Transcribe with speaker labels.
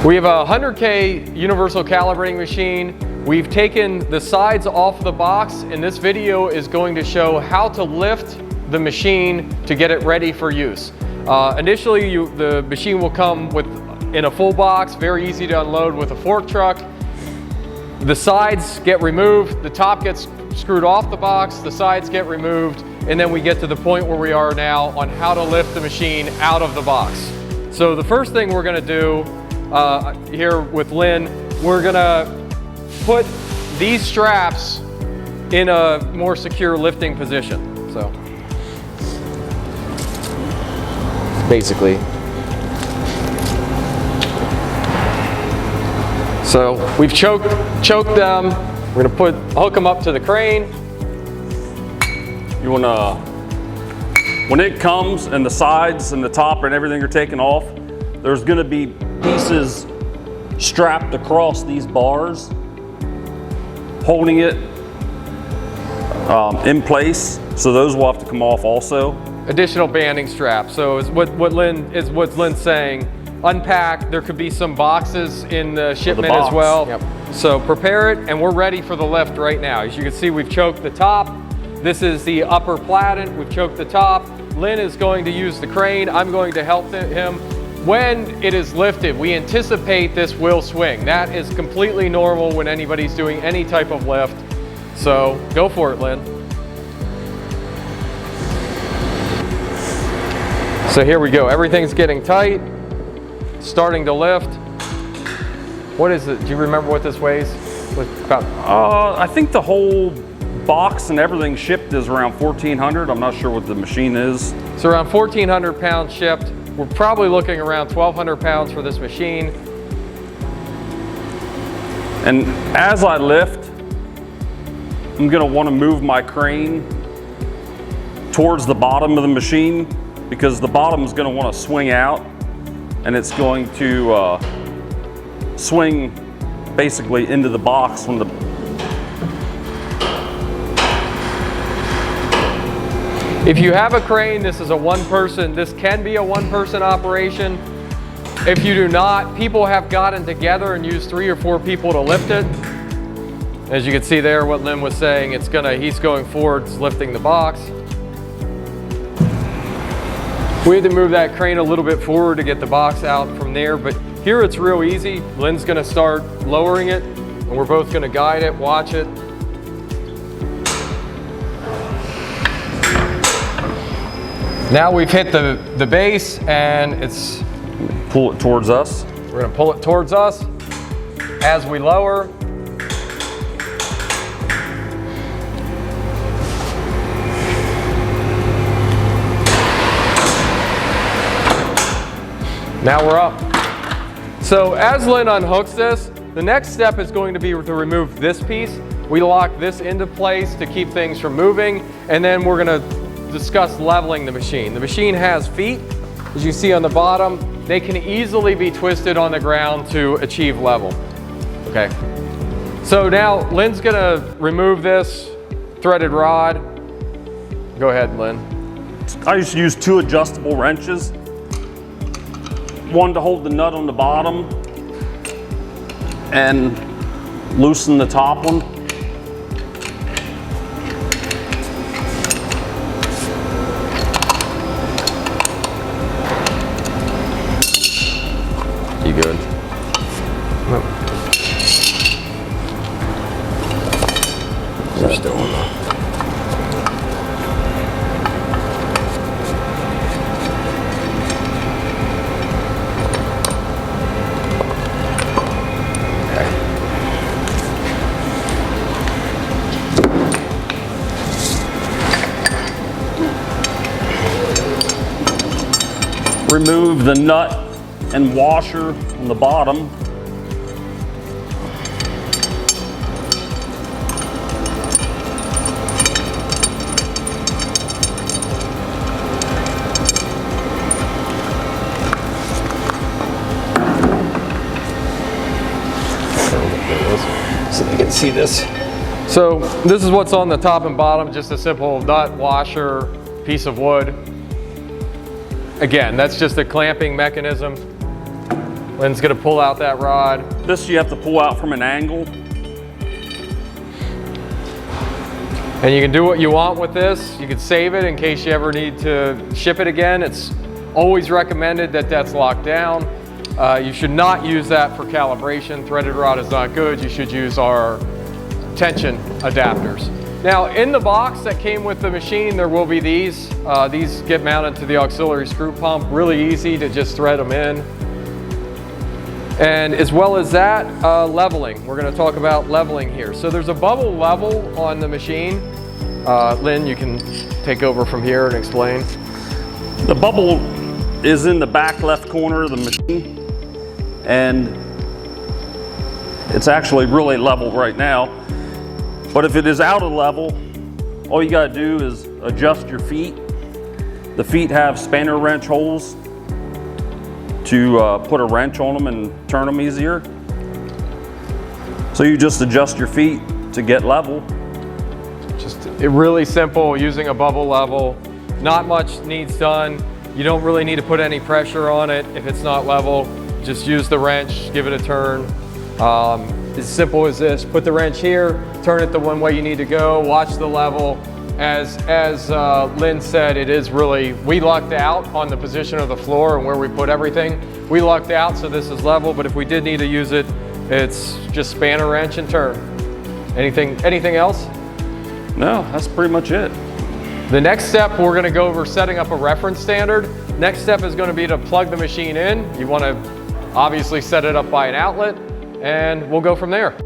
Speaker 1: We have a 100K Universal Calibrating Machine. We've taken the sides off the box, and this video is going to show how to lift the machine to get it ready for use. Initially, the machine will come in a full box, very easy to unload with a fork truck. The sides get removed, the top gets screwed off the box, the sides get removed, and then we get to the point where we are now on how to lift the machine out of the box. So the first thing we're going to do here with Lynn, we're going to put these straps in a more secure lifting position. So basically. So we've choked them. We're gonna hook them up to the crane.
Speaker 2: You wanna, when it comes and the sides and the top and everything are taken off, there's gonna be pieces strapped across these bars, holding it in place. So those will have to come off also.
Speaker 1: Additional banding straps. So is what Lynn's saying. Unpack, there could be some boxes in the shipment as well.
Speaker 2: Yep.
Speaker 1: So prepare it, and we're ready for the lift right now. As you can see, we've choked the top. This is the upper platen. We've choked the top. Lynn is going to use the crane. I'm going to help him. When it is lifted, we anticipate this will swing. That is completely normal when anybody's doing any type of lift. So go for it, Lynn. So here we go. Everything's getting tight. Starting to lift. What is it? Do you remember what this weighs?
Speaker 2: I think the whole box and everything shipped is around 1,400. I'm not sure what the machine is.
Speaker 1: So around 1,400 pounds shipped. We're probably looking around 1,200 pounds for this machine.
Speaker 2: And as I lift, I'm gonna wanna move my crane towards the bottom of the machine because the bottom is gonna wanna swing out, and it's going to swing basically into the box when
Speaker 1: If you have a crane, this is this can be a one-person operation. If you do not, people have gotten together and used 3 or 4 people to lift it. As you can see there, what Lynn was saying, he's going forwards, lifting the box. We had to move that crane a little bit forward to get the box out from there, but here it's real easy. Lynn's gonna start lowering it, and we're both gonna guide it, watch it. Now we've hit the base, and it's...
Speaker 2: Pull it towards us.
Speaker 1: We're gonna pull it towards us as we lower. Now we're up. So as Lynn unhooks this, the next step is going to be to remove this piece. We lock this into place to keep things from moving, and then we're gonna discuss leveling the machine. The machine has feet, as you see on the bottom. They can easily be twisted on the ground to achieve level. Okay. So now Lynn's gonna remove this threaded rod. Go ahead, Lynn.
Speaker 2: I used to use 2 adjustable wrenches. One to hold the nut on the bottom and loosen the top one.
Speaker 1: You good? We're still on that.
Speaker 2: Remove the nut and washer on the bottom.
Speaker 1: So they can see this. So this is what's on the top and bottom, just a simple nut, washer, piece of wood. Again, that's just a clamping mechanism. Lynn's gonna pull out that rod.
Speaker 2: This you have to pull out from an angle.
Speaker 1: And you can do what you want with this. You can save it in case you ever need to ship it again. It's always recommended that that's locked down. You should not use that for calibration. Threaded rod is not good. You should use our tension adapters. Now, in the box that came with the machine, there will be these. These get mounted to the auxiliary screw pump. Really easy to just thread them in. And as well as that, leveling. We're gonna talk about leveling here. So there's a bubble level on the machine. Lynn, you can take over from here and explain.
Speaker 2: The bubble is in the back left corner of the machine, and it's actually really level right now. But if it is out of level, all you gotta do is adjust your feet. The feet have spanner wrench holes to put a wrench on them and turn them easier. So you just adjust your feet to get level.
Speaker 1: Just really simple, using a bubble level. Not much needs done. You don't really need to put any pressure on it if it's not level. Just use the wrench, give it a turn. As simple as this. Put the wrench here, turn it the one way you need to go, watch the level. As Lynn said, it is really, we lucked out on the position of the floor and where we put everything. We lucked out, so this is level, but if we did need to use it, it's just spanner wrench and turn. Anything else?
Speaker 2: No, that's pretty much it.
Speaker 1: The next step, we're gonna go over setting up a reference standard. Next step is gonna be to plug the machine in. You wanna obviously set it up by an outlet, and we'll go from there.